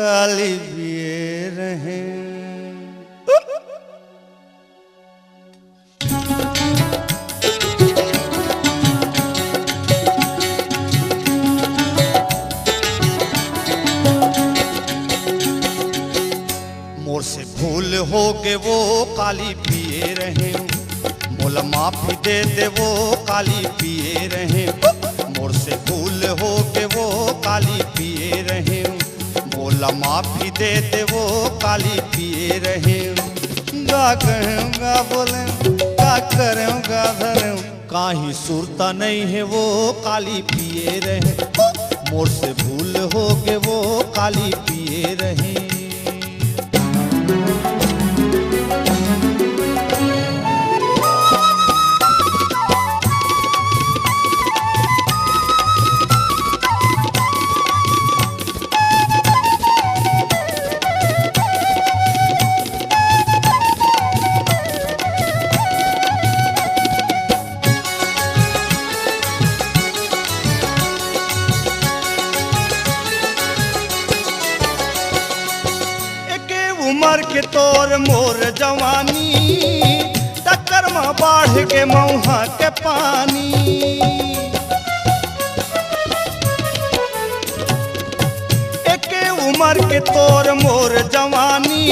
काली पिए रहे। मोर से भूल हो के वो काली पिए रहे, मोला माफी दे दे वो काली पिए रहे। मोर से भूल हो के वो काली पिए रहे, मोला माफी दे दे वो काली पिए रहे। गा कहूँगा बोले का करूँगा धरूँ, काहीं सुरता नहीं है वो काली पिए रहे। मोर से भूल हो के वो काली पिए रहे। उमर के तोर मोर जवानी, टक्कर में बाढ़ के मऊहा के पानी। एके उमर के तोर मोर जवानी,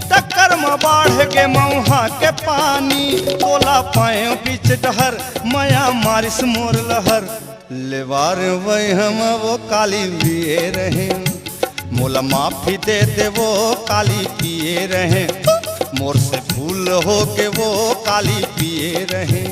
टक्कर में बाढ़ के मऊहा के पानी। तोला पाए बीच डहर माया मारिस मोर लहर, लेवार वही हम वो काली पिए रहे। मोला माफी दे दे वो काली पिए रहे, मोर से भूल हो के वो काली पिए रहे।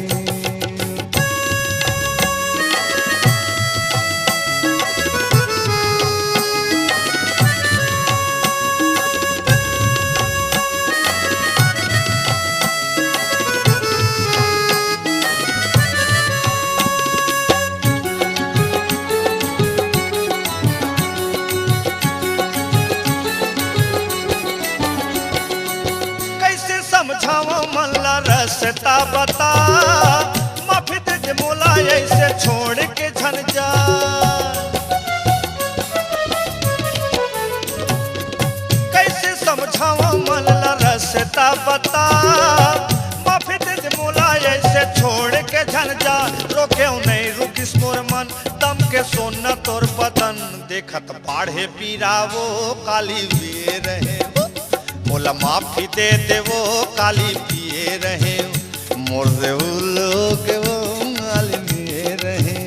समझावा मल्ला रसता बता, माफी दे दे मोला ऐसे छोड़ के झन जा। कैसे समझावा मल्ला रसता बता, माफी दे दे मोला ऐसे छोड़ के झन जा। रोके नहीं रुकिस मोर मन, दम के सोना तोर बदन। देखत बाढ़े पीरा वो काली पिए रहे, मोला माफी दे दे वो काली पिए रहे। मोर से भूल हो के वो काली पिए रहे।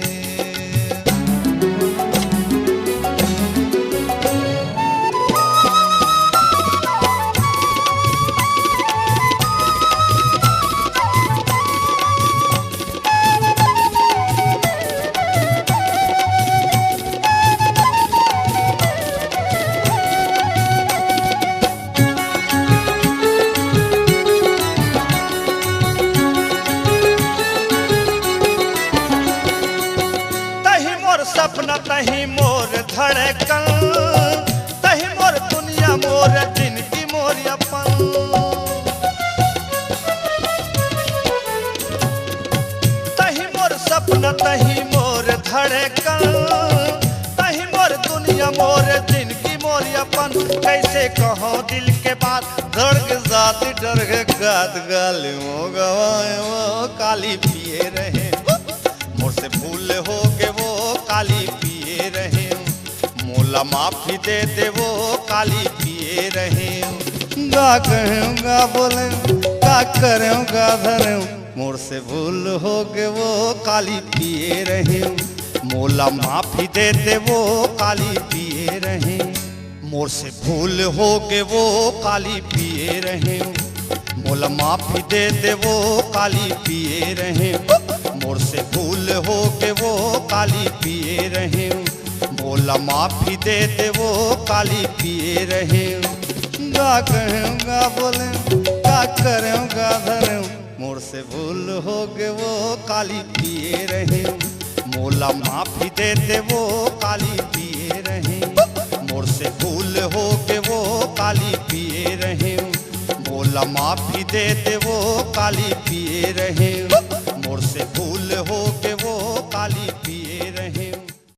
सपना तही मोर धड़कन, तही मोर दुनिया मोर जिंदगी मोर अपन। तही मोर सपना तही मोर धड़कन, तही मोर दुनिया मोर जिंदगी मोर अपन। कैसे कहो दिल के बात, धड़क जाती डर के गात गाली मो गवाए वो काली पिए रहे। मोर से भूल हो के वो काली पिए रहे, मोला माफी दे दे वो काली पिए रहे। गा कहूँगा बोले का करूँगा धरूँ, मोर से भूल हो के वो काली पिए रहे। मोला माफी दे दे वो काली पिए रहे। मोर से भूल हो के वो काली पिए रहे, मोला माफी दे दे वो काली पिए रहे। मोर से भूल हो के वो काली पिए रहे, मोला माफी दे दे वो काली पिए रहे। गा कहूँगा बोले का करूँगा धरूँ, मोर से भूल हो के वो काली पिए रहे। मोला माफी दे दे वो काली पिए रहे। मोर से भूल हो के वो काली पिए रहे, मोला माफी दे दे वो काली पिए रहे। मोर से भूल हो के वो काली पिए